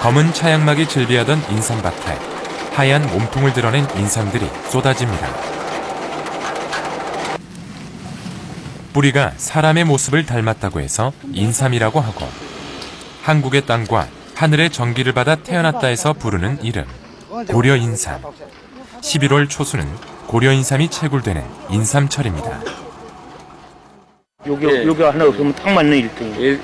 검은 차양막이 즐비하던 인삼밭에 하얀 몸통을 드러낸 인삼들이 쏟아집니다. 뿌리가 사람의 모습을 닮았다고 해서 인삼이라고 하고, 한국의 땅과 하늘의 전기를 받아 태어났다 해서 부르는 이름, 고려인삼. 11월 초순은 고려인삼이 채굴되는 인삼철입니다. 여기 하나 없으면 딱 맞는 1등.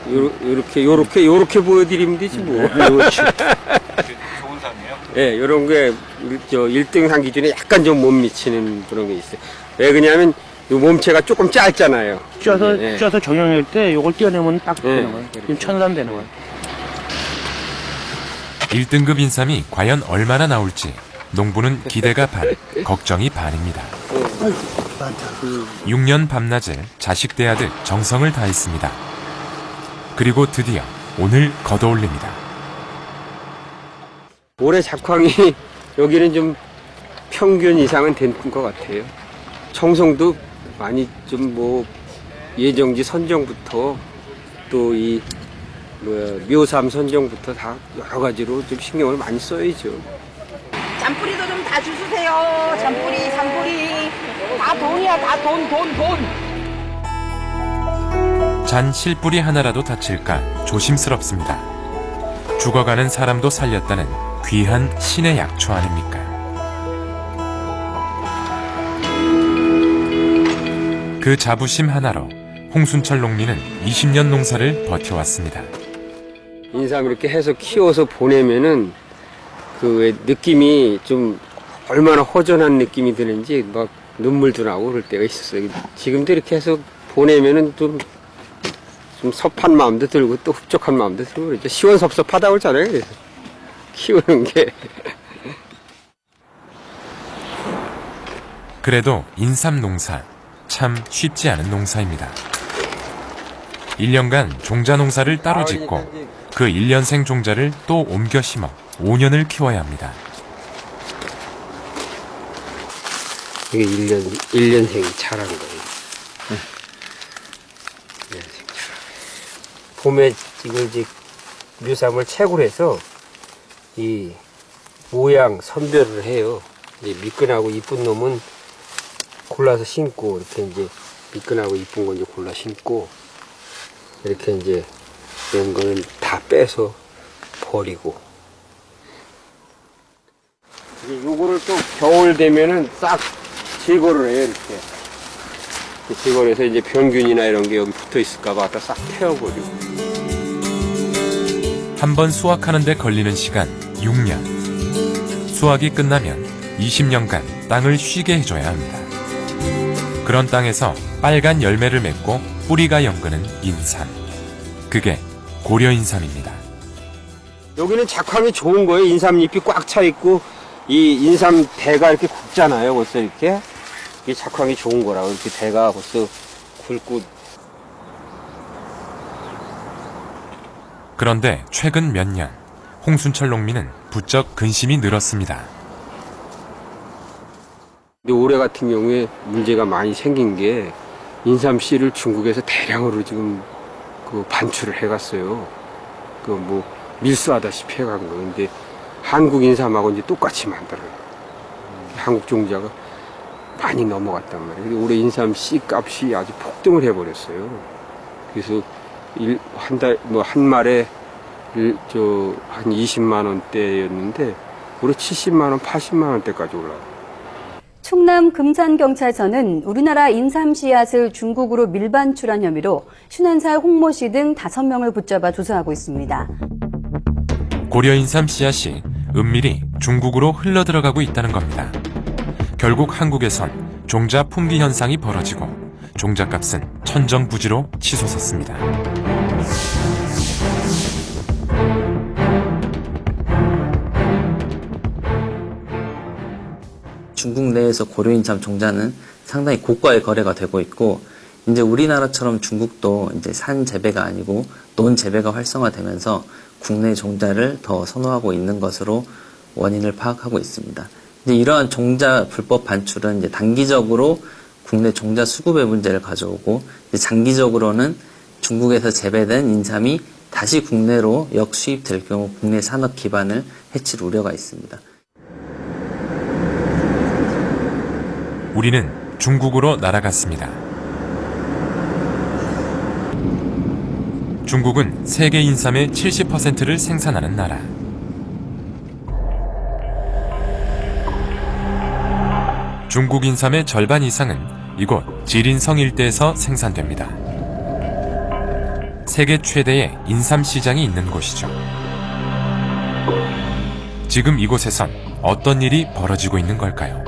요렇게 보여드리면 되지 뭐. 좋은 삶이에요? 예, 요런 게, 1등 한 기준에 약간 좀 못 미치는 그런 게 있어요. 왜 그러냐면, 요 몸체가 조금 짧잖아요. 쪄서 정형일 때 요걸 떼어내면 딱 되는 거예요. 지금 천산 되는 거예요. 1등급 인삼이 과연 얼마나 나올지 농부는 기대가 반, 걱정이 반입니다. 6년 밤낮을 자식 대하듯 정성을 다했습니다. 그리고 드디어 오늘 걷어올립니다. 올해 작황이 여기는 좀 평균 이상은 된 것 같아요. 청송도 많이 좀 예정지 선정부터 또 묘삼 선정부터 다 여러 가지로 좀 신경을 많이 써야죠. 잔뿌리도 좀 다 주세요. 잔뿌리, 산뿌리. 다 돈이야, 다 돈. 잔 실뿌리 하나라도 다칠까 조심스럽습니다. 죽어가는 사람도 살렸다는 귀한 신의 약초 아닙니까? 그 자부심 하나로 홍순철 농민은 20년 농사를 버텨왔습니다. 인삼 이렇게 해서 키워서 보내면은 그 느낌이 좀 얼마나 허전한 느낌이 드는지 막 눈물도 나고 그럴 때가 있었어요. 지금도 이렇게 해서 보내면은 좀 섭한 마음도 들고 또 흡족한 마음도 들고 그러죠. 시원섭섭하다고 그러잖아요. 그래서 키우는 게. 그래도 인삼 농사 참 쉽지 않은 농사입니다. 1년간 종자 농사를 따로 짓고 그 1년생 종자를 또 옮겨 심어 5년을 키워야 합니다. 이게 1년생이 자란 거예요. 1년생 자란. 봄에 이제 묘삼을 채굴해서 이 모양 선별을 해요. 이제 미끈하고 이쁜 놈은 골라서 심고, 이렇게 이제 미끈하고 이쁜 거 이제 골라 심고, 이렇게 이제 이런 거는 다 빼서 버리고. 이제 요거를 또 겨울 되면은 싹 제거를 해요, 이렇게. 제거를 해서 이제 병균이나 이런 게 여기 붙어 있을까봐 갖다 싹 태워버리고. 한 번 수확하는데 걸리는 시간 6년. 수확이 끝나면 20년간 땅을 쉬게 해줘야 합니다. 그런 땅에서 빨간 열매를 맺고 뿌리가 연근은 인삼. 그게 고려인삼입니다. 여기는 작황이 좋은 거예요. 인삼잎이 꽉 차 있고 이 인삼 대가 이렇게 굵잖아요. 벌써 이렇게. 이게 작황이 좋은 거라고. 이렇게 대가 벌써 굵고. 그런데 최근 몇 년 홍순철 농민은 부쩍 근심이 늘었습니다. 근데 올해 같은 경우에 문제가 많이 생긴 게 인삼 씨를 중국에서 대량으로 지금 그 반출을 해갔어요. 그 밀수하다시피 해간 거. 근데 한국 인삼하고 이제 똑같이 만들어요. 한국 종자가 많이 넘어갔단 말이에요. 올해 인삼 씨 값이 아주 폭등을 해버렸어요. 그래서 한 말에 한 20만 원대였는데 올해 70만 원, 80만 원대까지 올라가요. 충남 금산경찰서는 우리나라 인삼 씨앗을 중국으로 밀반출한 혐의로 51살 홍모 씨 등 5명을 붙잡아 조사하고 있습니다. 고려인삼 씨앗이 은밀히 중국으로 흘러들어가고 있다는 겁니다. 결국 한국에선 종자 품귀 현상이 벌어지고 종자값은 천정부지로 치솟았습니다. 중국 내에서 고려인삼 종자는 상당히 고가의 거래가 되고 있고, 이제 우리나라처럼 중국도 이제 산 재배가 아니고 논 재배가 활성화되면서 국내 종자를 더 선호하고 있는 것으로 원인을 파악하고 있습니다. 이제 이러한 종자 불법 반출은 이제 단기적으로 국내 종자 수급의 문제를 가져오고, 이제 장기적으로는 중국에서 재배된 인삼이 다시 국내로 역수입될 경우 국내 산업 기반을 해칠 우려가 있습니다. 우리는 중국으로 날아갔습니다. 중국은 세계 인삼의 70%를 생산하는 나라. 중국 인삼의 절반 이상은 이곳 지린성 일대에서 생산됩니다. 세계 최대의 인삼 시장이 있는 곳이죠. 지금 이곳에선 어떤 일이 벌어지고 있는 걸까요?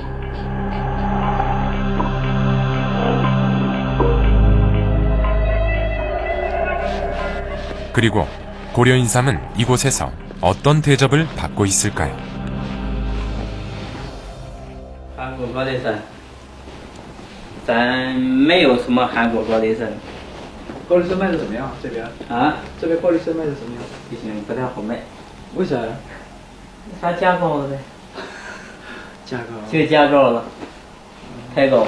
그리고 고려인삼은 이곳에서 어떤 대접을 받고 있을까요? 韩国高丽参，咱没有什么韩国高丽参高丽参卖的怎么样？这边啊，这边高丽参卖的怎么样？不行，不太好卖，为啥呀？它加高了呗，价格这个加高了，太高。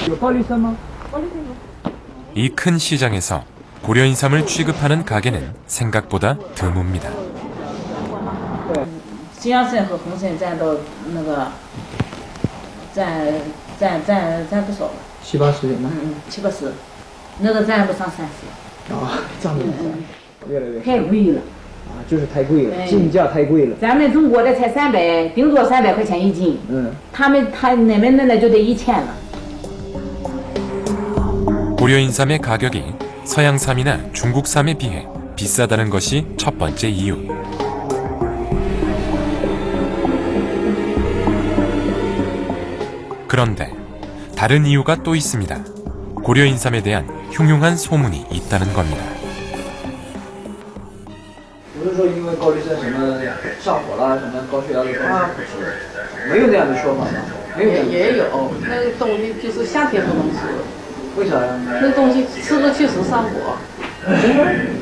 有高丽参吗？ 이 큰 시장에서 고려인삼을 취급하는 가게는 생각보다 드뭅니다. 西洋参和红参占到那个占不少了70-80吗？ ，70-80，那个占不上30，啊，这样子越来越太贵了。啊，就是太贵了，哎进价太贵了。咱们中国的才300，顶多300块钱一斤，他那边那就得1000了。 고려인삼의 가격이 서양삼이나 중국삼에 비해 비싸다는 것이 첫 번째 이유. 그런데 다른 이유가 또 있습니다. 고려인삼에 대한 흉흉한 소문이 있다는 겁니다. 不是说因为高丽参什么上火了，什么高血压的东西不吃，没有那样的说法吧？没有这样的。也有那个东西，就是夏天不能吃，为啥呀？那东西吃了确实上火，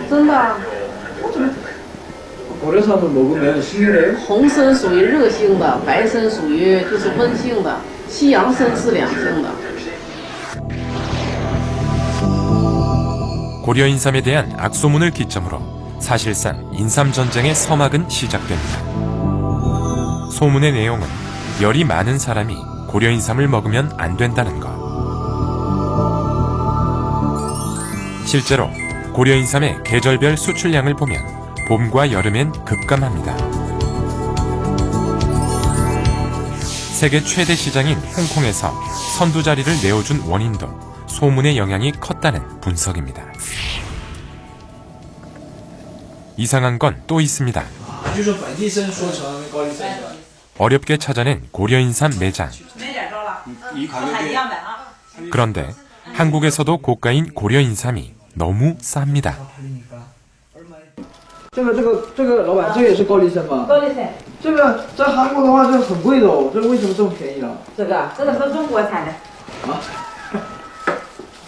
真的啊。 고려参을 먹으면 시원해요? 红参属于热性的，白参属于就是温性的，西洋参是凉性的。 고려인삼에 대한 악소문을 기점으로 사실상 인삼 전쟁의 서막은 시작됩니다. 소문의 내용은 열이 많은 사람이 고려인삼을 먹으면 안 된다는 것. 실제로 고려인삼의 계절별 수출량을 보면 봄과 여름엔 급감합니다. 세계 최대 시장인 홍콩에서 선두 자리를 내어준 원인도 소문의 영향이 컸다는 분석입니다. 이상한 건 또 있습니다. 어렵게 찾아낸 고려인삼 매장. 그런데 한국에서도 고가인 고려인삼이 너무 쌉니다. 这个老板，这个也是高丽参吗？高丽参，这个在韩国的话，这个很贵的哦，这个为什么这么便宜啊？这个是中国产的。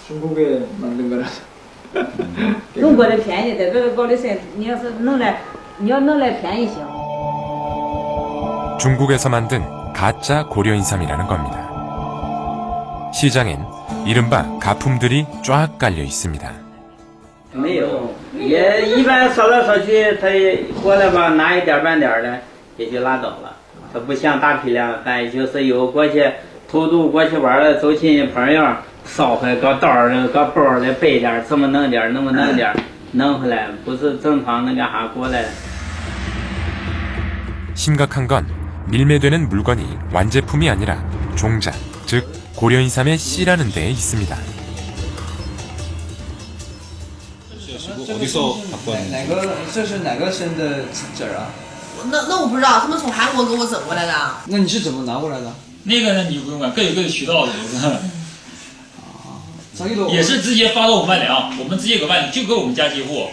중국에 만든 거라. 中国的便宜的，这个高丽参，你要弄来便宜行。 중국에서 만든 가짜 고려인삼이라는 겁니다. 시장엔 이른바 가품들이 쫙 깔려 있습니다. 没有，也一般扫来扫去，他也过来吧，拿一点半点的也就拉倒了。他不像大批量，咱就是有过去偷渡过去玩的，走亲朋友捎回个刀的、个包的背点，这么弄点，那么弄点，弄回来不是正常那干啥过来。 심각한 건 밀매되는 물건이 완제품이 아니라 종자, 즉 고려인삼의 씨라는 데에 있습니다. 어디서 갖고 왔는지? 这是哪个参的籽儿啊？那我不知道，他们从韩国给我整过来的。那你是怎么拿过来的？那个呢，你不用管，各有各的渠道的，자기도 也是直接发到我们万良，我们直接给万良，就给我们家寄货，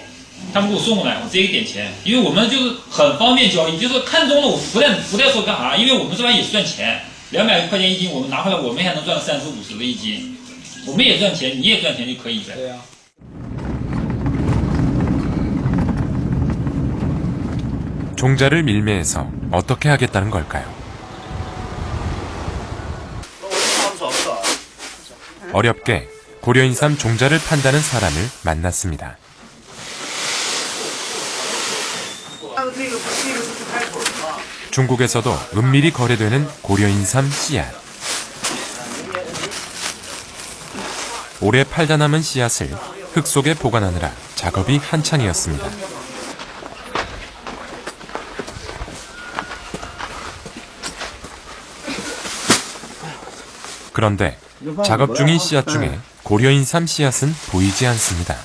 他们给我送过来，我直接给点钱，因为我们就是很方便交易，就是看中了我不带说干啥，因为我们这边也是赚钱，200块钱一斤，我们拿回来，我们还能赚个30-50的一斤，我们也赚钱，你也赚钱就可以呗。对呀。 종자를 밀매해서 어떻게 하겠다는 걸까요? 어렵게 고려인삼 종자를 판다는 사람을 만났습니다. 중국에서도 은밀히 거래되는 고려인삼 씨앗. 올해 팔다 남은 씨앗을 흙 속에 보관하느라 작업이 한창이었습니다. 그런데 작업 중인 씨앗 중에 고려인삼 씨앗은 보이지 않습니다.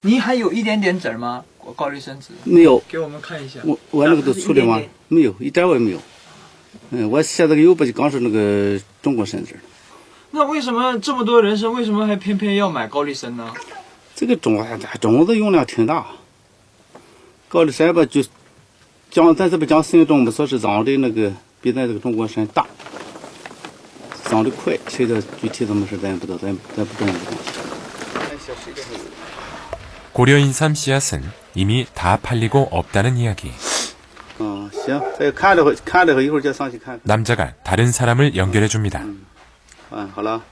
你还有一点点籽吗？高丽参籽没有，给我们看一下。我那个都处理完，没有，一点我也没有。我现在有不就刚是那个中国参籽。那为什么这么多人参，为什么还偏偏要买高丽参呢？这个种子用量挺大，高丽参吧就讲咱这边讲参种吧，说是长的那个比咱这个中国参大，长得快，谁的具体怎么是咱也不知道，咱不懂。 고려인삼 씨앗은 이미 다 팔리고 없다는 이야기. 行，再看了会一会儿再上去看。 남자가 다른 사람을 연결해 줍니다. 好了，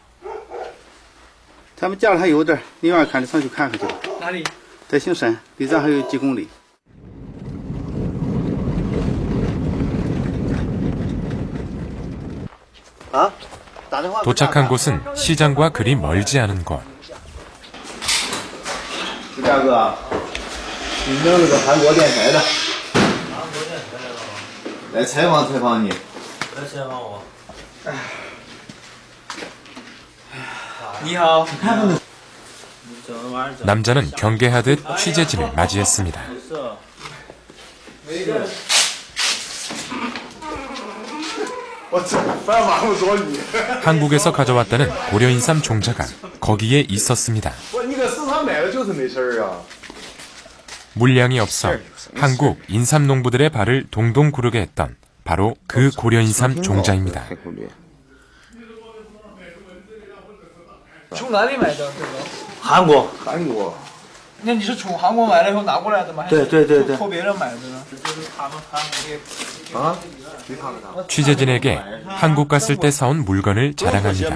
他们家里还有点，你愿意看，你上去看看去吧。哪里？在兴山，离咱还有几公里。 도착한 곳은 시장과 그리 멀지 않은 곳. 朱大哥，你弄了个韩国电台的，来采访采访你。来采访我。你好。 남자는 경계하듯 취재진을 맞이했습니다. 한국에서 가져왔다는 고려인삼 종자가 거기에 있었습니다. 물량이 없어 한국 인삼농부들의 발을 동동 구르게 했던 바로 그 고려인삼 종자입니다. 从哪里买的？韩国。那你是从韩国买了以后拿过来的吗？对。托别人买的呢？ 취재진에게 한국 갔을 때 사온 물건을 자랑합니다.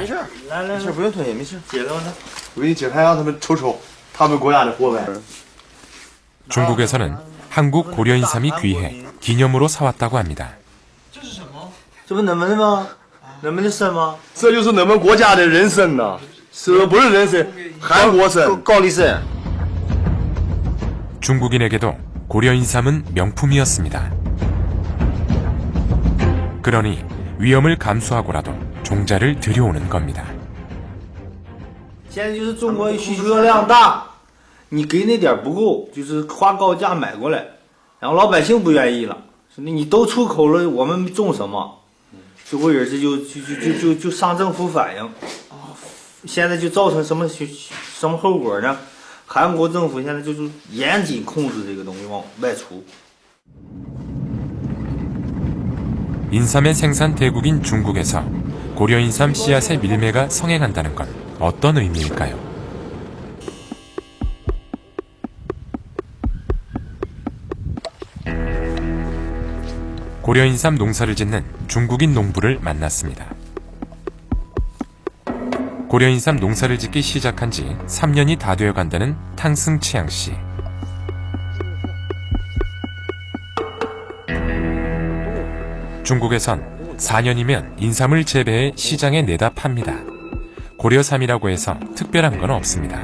不用推，没事，解了呢。我给你解开，让他们瞅瞅他们国家的货呗。 중국에서는 한국 고려인삼이 귀해 기념으로 사왔다고 합니다. 这不你们的吗？你们的参吗？这就是我们国家的人参呐，是不是人参？韩国参，高丽参。 중국인에게도 고려인삼은 명품이었습니다. 그러니 위험을 감수하고라도 종자를 들여오는 겁니다. 现在就是中国需求量大，你给那点不够，就是花高价买过来，然后老百姓不愿意了，说你都出口了，我们种什么？就会有这就上政府反映，现在就造成什么后果呢？韩国政府现在就是严谨控制这个东西往外出。 인삼의 생산 대국인 중국에서 고려인삼 씨앗의 밀매가 성행한다는 건 어떤 의미일까요? 고려인삼 농사를 짓는 중국인 농부를 만났습니다. 고려인삼 농사를 짓기 시작한 지 3년이 다 되어 간다는 탕승치양 씨. 중국에선 4년이면 인삼을 재배해 시장에 내다 팝니다. 고려삼이라고 해서 특별한 건 없습니다.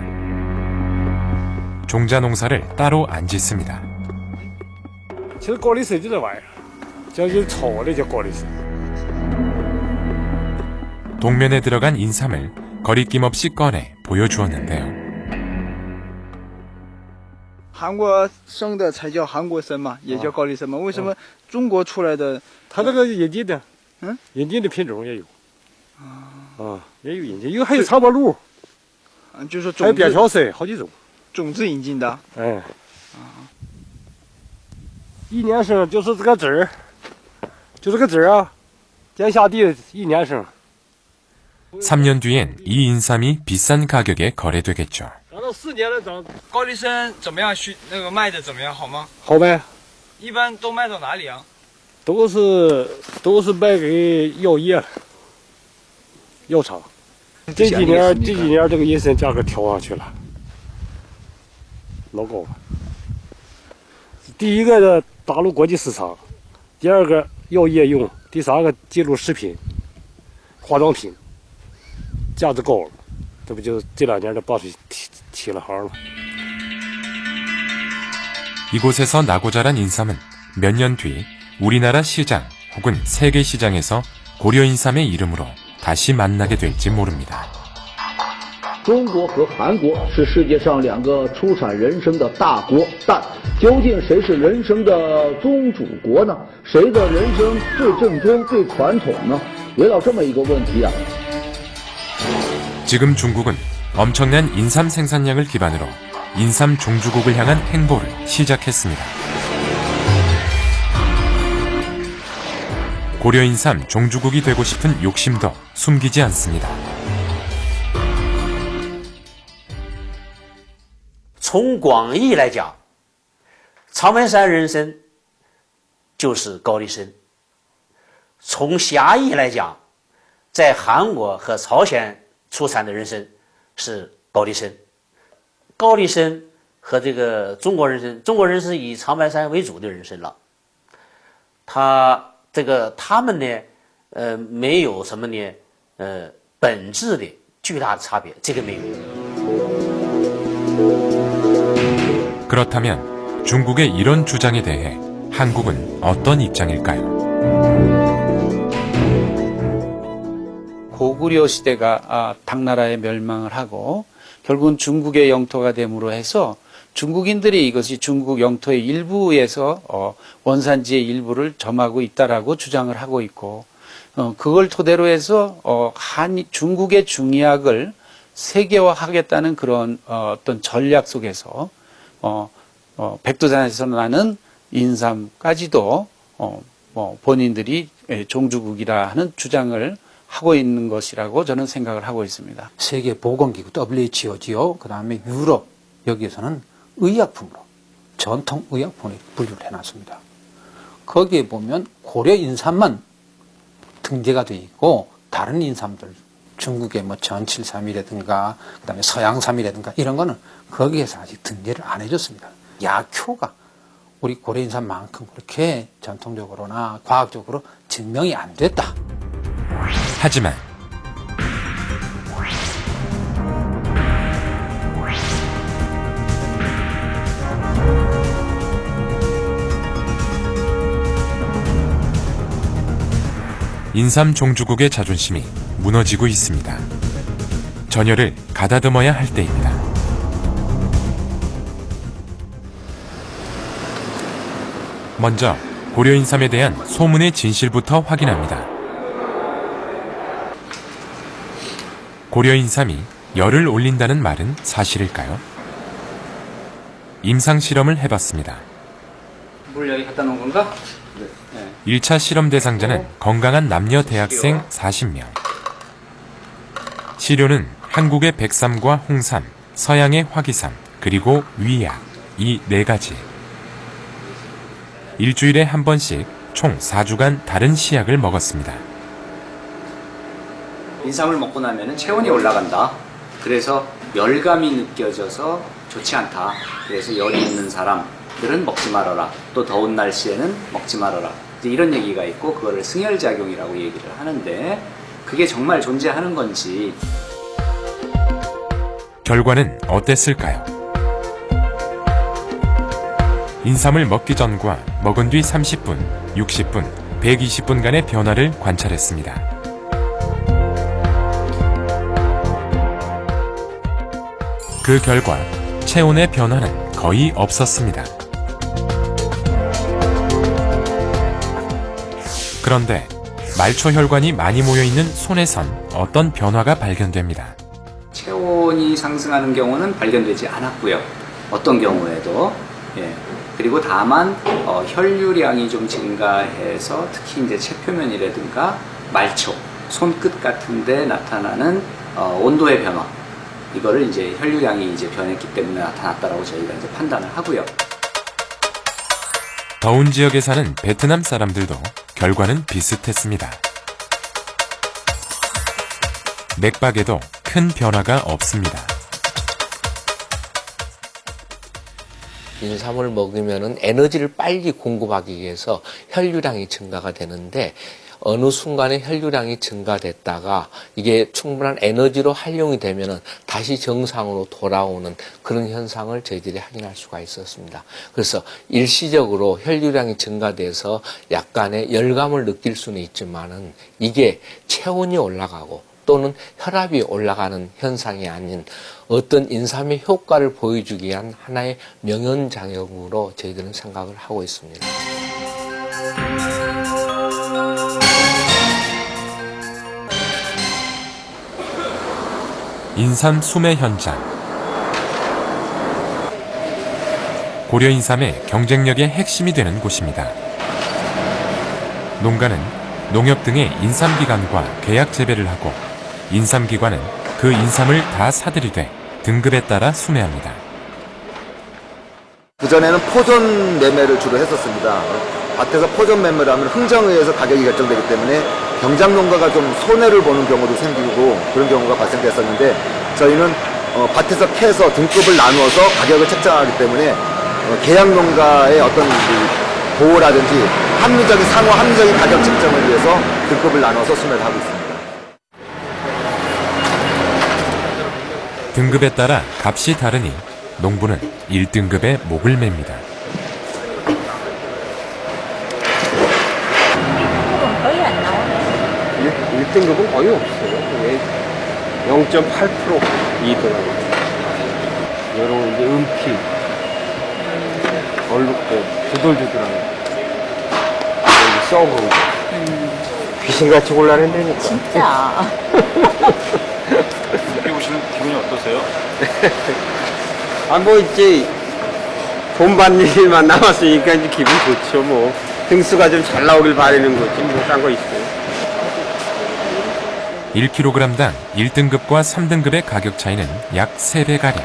종자 농사를 따로 안 짓습니다. 其实高丽参就这玩意儿，叫就炒的叫高丽参。 동면에 들어간 인삼을 거리낌 없이 꺼내 보여주었는데요. 韩国生的才叫韩国参嘛，也叫高丽参嘛？为什么中国出来的？它这个引进的，引进的品种也有，也有引进，还有长脖鹿，就是还有边条参，好几种。种子引进的。一年生就是这个籽儿，就这个籽儿啊，剪下地一年生。 3년 뒤엔 이 인삼이 비싼 가격에 거래되겠죠. 长到4年了，长高丽参怎么样？那个卖的怎么样？好吗？好卖。一般都卖到哪里啊？都是卖给药业了，药厂。这几年这个银参价格调上去了，老高了。第一个打入国际市场，第二个药业用，第三个进入食品、化妆品，价值高了，这不就这2年的把水起了行了。 이곳에서 나고 자란 인삼은 몇 년 뒤 우리나라 시장 혹은 세계 시장에서 고려 인삼의 이름으로 다시 만나게 될지 모릅니다. 中国和韩国是世界上2个出产人参的大国，但究竟谁是人参的宗主国呢？谁的人参最正宗、最传统呢？围绕这么一个问题啊。 지금 중국은 엄청난 인삼 생산량을 기반으로 인삼 종주국을 향한 행보를 시작했습니다. 고려 인삼 종주국이 되고 싶은 욕심도 숨기지 않습니다. 从广义来讲，长白山人参就是高丽参；从狭义来讲，在韩国和朝鲜出产的人参是高丽参。高丽参和这个中国人参，中国人参以长白山为主的人参了。他们呢，没有什么呢，本质的巨大的差别，这个没有。 그렇다면 중국의 이런 주장에 대해 한국은 어떤 입장일까요? 고구려 시대가 당나라의 멸망을 하고 결국은 중국의 영토가 됨으로 해서 중국인들이 이것이 중국 영토의 일부에서 원산지의 일부를 점하고 있다라고 주장을 하고 있고 그걸 토대로 해서 중국의 중의학을 세계화하겠다는 그런 어떤 전략 속에서 백두산에서 나는 인삼까지도 본인들이 종주국이라 하는 주장을 하고 있는 것이라고 저는 생각을 하고 있습니다. 세계보건기구 WHO지요. 그 다음에 유럽 여기에서는 의약품으로 전통 의약품으로 분류를 해놨습니다. 거기에 보면 고려 인삼만 등재가 되어 있고 다른 인삼들 중국의 뭐 전칠삼이라든가 그 다음에 서양삼이라든가 이런 거는 거기에서 아직 등재를 안 해줬습니다. 약효가 우리 고려 인삼만큼 그렇게 전통적으로나 과학적으로 증명이 안 됐다. 하지만 인삼 종주국의 자존심이 무너지고 있습니다. 전열을 가다듬어야 할 때입니다. 먼저 고려 인삼에 대한 소문의 진실부터 확인합니다. 고려 인삼이 열을 올린다는 말은 사실일까요? 임상 실험을 해봤습니다. 물 여기 갖다 놓은 건가? 네. 1차 실험 대상자는 건강한 남녀 대학생 40명. 시료는 한국의 백삼과 홍삼, 서양의 화기삼, 그리고 위약, 이 4가지. 일주일에 한 번씩 총 4주간 다른 시약을 먹었습니다. 인삼을 먹고 나면 체온이 올라간다. 그래서 열감이 느껴져서 좋지 않다. 그래서 열이 있는 사람들은 먹지 말아라. 또 더운 날씨에는 먹지 말아라. 이런 얘기가 있고 그거를 승열작용이라고 얘기를 하는데 그게 정말 존재하는 건지. 결과는 어땠을까요? 인삼을 먹기 전과 먹은 뒤 30분, 60분, 120분간의 변화를 관찰했습니다. 그 결과 체온의 변화는 거의 없었습니다. 그런데 말초혈관이 많이 모여있는 손에선 어떤 변화가 발견됩니다. 체온이 상승하는 경우는 발견되지 않았고요. 어떤 경우에도 그리고 다만 혈류량이 좀 증가해서 특히 이제 체표면이라든가 말초, 손끝 같은 데 나타나는 온도의 변화 이거를 이제 혈류량이 이제 변했기 때문에 나타났다라고 저희가 이제 판단을 하고요. 더운 지역에 사는 베트남 사람들도 결과는 비슷했습니다. 맥박에도 큰 변화가 없습니다. 인삼을 먹으면은 에너지를 빨리 공급하기 위해서 혈류량이 증가가 되는데 어느 순간에 혈류량이 증가됐다가 이게 충분한 에너지로 활용이 되면은 다시 정상으로 돌아오는 그런 현상을 저희들이 확인할 수가 있었습니다. 그래서 일시적으로 혈류량이 증가돼서 약간의 열감을 느낄 수는 있지만은 이게 체온이 올라가고 또는 혈압이 올라가는 현상이 아닌 어떤 인삼의 효과를 보여주기 위한 하나의 명현장역으로 저희들은 생각을 하고 있습니다. 인삼 수매 현장. 고려 인삼의 경쟁력의 핵심이 되는 곳입니다. 농가는 농협 등의 인삼기관과 계약 재배를 하고 인삼기관은 그 인삼을 다 사들이되 등급에 따라 수매합니다. 그전에는 포전 매매를 주로 했었습니다. 밭에서 포전 매매를 하면 흥정에 의해서 가격이 결정되기 때문에 경작 농가가 좀 손해를 보는 경우도 생기고 그런 경우가 발생됐었는데 저희는 밭에서 캐서 등급을 나누어서 가격을 책정하기 때문에 계약 농가의 어떤 보호라든지 상호 합리적인 가격 책정을 위해서 등급을 나눠서 수매를 하고 있습니다. 등급에 따라 값이 다르니 농부는 1등급에 목을 맵니다. 거의 안 나오네. 1등급은 거의 없어요. 0.8% 이더라고요. 여러 이제 은피, 얼룩도 두들두들한 거, 썩은 거. 귀신같이 골라낸다니까. 진짜. 여기 오시는 기분이 어떠세요? 뭐 이제 돈 받는 일만 남았으니까 이제 기분 좋죠. 뭐 등수가 좀 잘 나오길 바라는 거지 뭐 딴 거 있어요. 1kg당 1등급과 3등급의 가격 차이는 약 3배가량.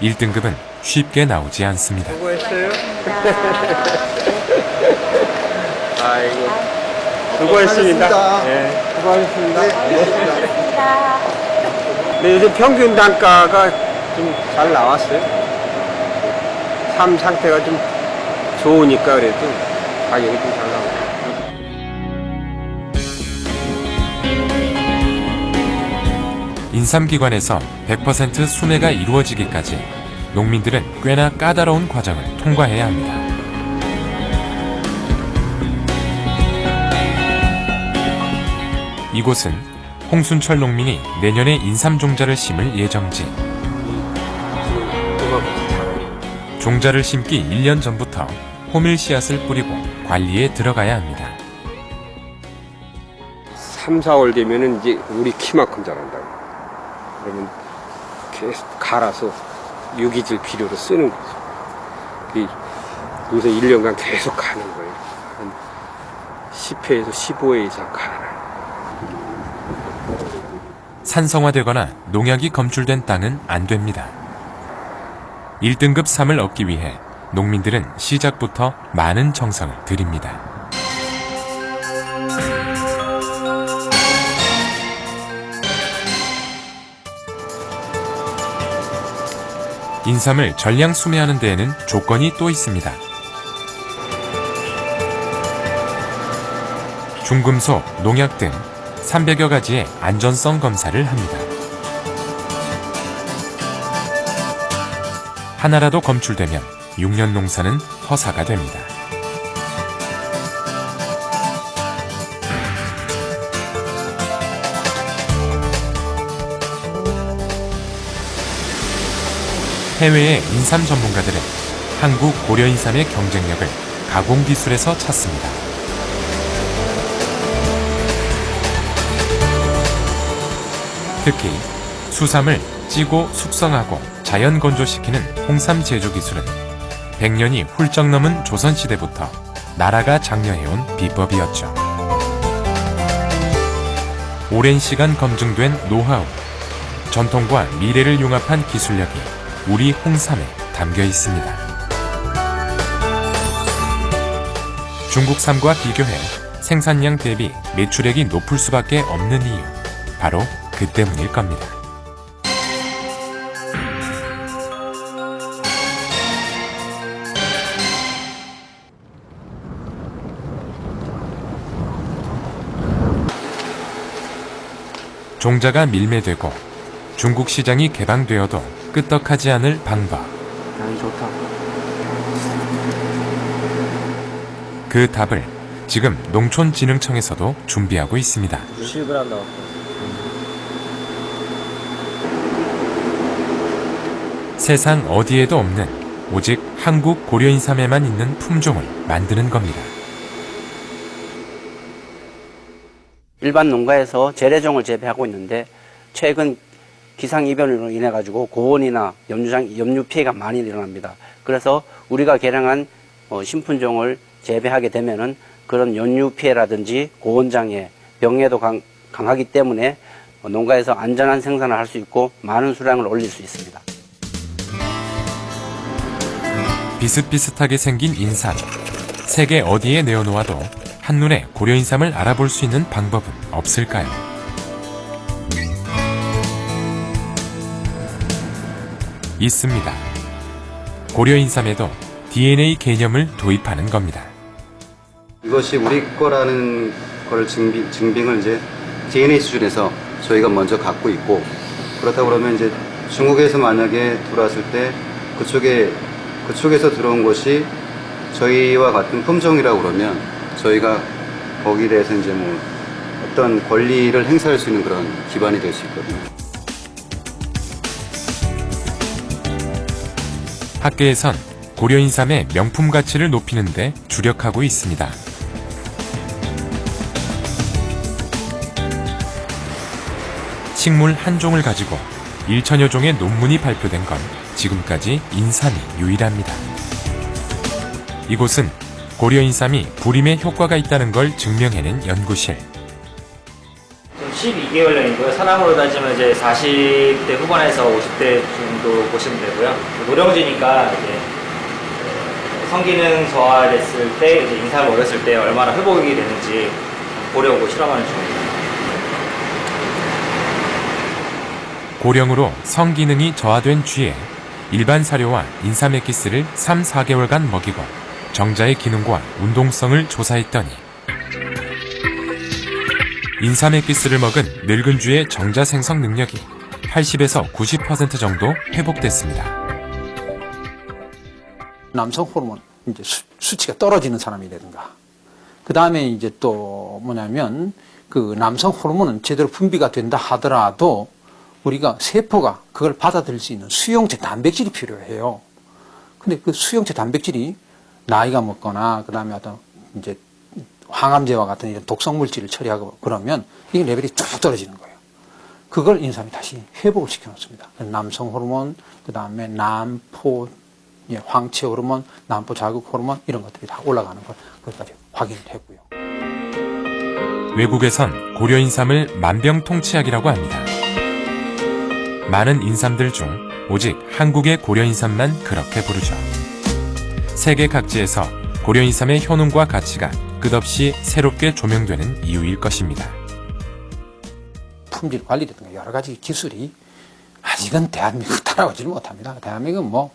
1등급은 쉽게 나오지 않습니다. 수고했어요. 아이고 수고했습니다. 네, 수고하셨습니다. 네, 요즘 평균 단가가 좀 잘 나왔어요. 삶 상태가 좀 좋으니까 그래도 가격이 좀 잘 나와요. 인삼기관에서 100% 수매가 이루어지기까지 농민들은 꽤나 까다로운 과정을 통과해야 합니다. 이곳은 홍순철 농민이 내년에 인삼 종자를 심을 예정지. 종자를 심기 1년 전부터 호밀 씨앗을 뿌리고 관리에 들어가야 합니다. 3, 4월 되면은 이제 우리 키만큼 자란다고. 그러면 계속 갈아서 유기질 비료로 쓰는 거죠. 요새 1년간 계속 가는 거예요. 한 10회에서 15회 이상 갈아요. 산성화되거나 농약이 검출된 땅은 안 됩니다. 1등급 쌈을 얻기 위해 농민들은 시작부터 많은 정성을 들입니다. 인삼을 전량 수매하는 데에는 조건이 또 있습니다. 중금속, 농약 등 300여 가지의 안전성 검사를 합니다. 하나라도 검출되면 6년 농사는 허사가 됩니다. 해외의 인삼 전문가들은 한국 고려인삼의 경쟁력을 가공기술에서 찾습니다. 특히 수삼을 찌고 숙성하고 자연 건조시키는 홍삼 제조 기술은 100년이 훌쩍 넘은 조선시대부터 나라가 장려해온 비법이었죠. 오랜 시간 검증된 노하우, 전통과 미래를 융합한 기술력이 우리 홍삼에 담겨 있습니다. 중국삼과 비교해 생산량 대비 매출액이 높을 수밖에 없는 이유, 바로 그 때문일 겁니다. 종자가 밀매되고 중국 시장이 개방되어도 끄떡하지 않을 방법. 좋다. 그 답을 지금 농촌진흥청에서도 준비하고 있습니다. 7g 나왔고. 세상 어디에도 없는 오직 한국 고려인삼에만 있는 품종을 만드는 겁니다. 일반 농가에서 재래종을 재배하고 있는데 최근 기상이변으로 인해 가지고 고온이나 염류 피해가 많이 일어납니다. 그래서 우리가 개량한 신품종을 재배하게 되면은 그런 연유 피해라든지 고온 장애, 병해도 강하기 때문에 농가에서 안전한 생산을 할 수 있고 많은 수량을 올릴 수 있습니다. 비슷비슷하게 생긴 인삼. 세계 어디에 내어놓아도 한눈에 고려인삼을 알아볼 수 있는 방법은 없을까요? 있습니다. 고려인삼에도 DNA 개념을 도입하는 겁니다. 이것이 우리 거라는 걸 증빙을 이제 DNA 수준에서 저희가 먼저 갖고 있고, 그렇다고 그러면 이제 중국에서 만약에 들어왔을 때 그쪽에서 들어온 것이 저희와 같은 품종이라고 그러면 저희가 거기에 대해서 이제 뭐 어떤 권리를 행사할 수 있는 그런 기반이 될 수 있거든요. 학계에선 고려인삼의 명품 가치를 높이는 데 주력하고 있습니다. 식물 한 종을 가지고 1천여 종의 논문이 발표된 건 지금까지 인삼이 유일합니다. 이곳은 고려인삼이 불임에 효과가 있다는 걸 증명해낸 연구실. 12개월령이고요. 사람으로 따지면 이제 40대 후반에서 50대 정도 보시면 되고요. 노령지니까 이제 성기능 저하됐을 때, 이제 인삼을 먹였을 때 얼마나 회복이 되는지 보려고 실험하는 중입니다. 고령으로 성기능이 저하된 쥐에 일반 사료와 인삼 액기스를 3, 4개월간 먹이고 정자의 기능과 운동성을 조사했더니 인삼 액기스를 먹은 늙은 쥐의 정자 생성 능력이 80에서 90% 정도 회복됐습니다. 남성 호르몬 이제 수치가 떨어지는 사람이라든가, 그 다음에 이제 또 뭐냐면 그 남성 호르몬은 제대로 분비가 된다 하더라도 우리가 세포가 그걸 받아들일 수 있는 수용체 단백질이 필요해요. 근데 그 수용체 단백질이 나이가 먹거나 그 다음에 어떤 이제 항암제와 같은 이런 독성 물질을 처리하고 그러면 이 레벨이 쭉 떨어지는 거예요. 그걸 인삼이 다시 회복을 시켜놓습니다. 남성 호르몬, 그 다음에 남포, 황체 호르몬, 남포 자극 호르몬 이런 것들이 다 올라가는 걸 그것까지 확인을 했고요. 외국에선 고려인삼을 만병통치약이라고 합니다. 많은 인삼들 중 오직 한국의 고려인삼만 그렇게 부르죠. 세계 각지에서 고려인삼의 효능과 가치가 끝없이 새롭게 조명되는 이유일 것입니다. 품질 관리라든가 여러 가지 기술이 아직은 대한민국 따라오지를 못합니다. 대한민국은 뭐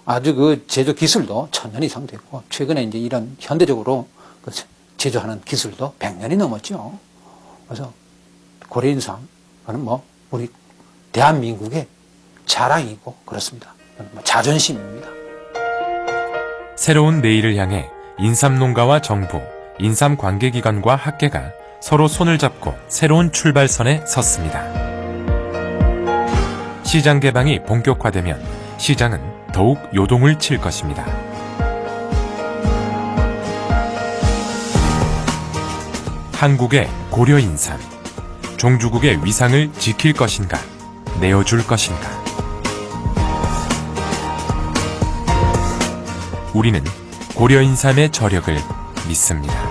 아주 그 제조 기술도 1000년 이상 됐고, 최근에 이제 이런 현대적으로 그 제조하는 기술도 100년이 넘었죠. 그래서 고려인삼은 뭐 우리 대한민국의 자랑이고 그렇습니다. 자존심입니다. 새로운 내일을 향해 인삼농가와 정부, 인삼관계기관과 학계가 서로 손을 잡고 새로운 출발선에 섰습니다. 시장 개방이 본격화되면 시장은 더욱 요동을 칠 것입니다. 한국의 고려인삼, 종주국의 위상을 지킬 것인가, 내어줄 것인가. 우리는 고려인삼의 저력을 믿습니다.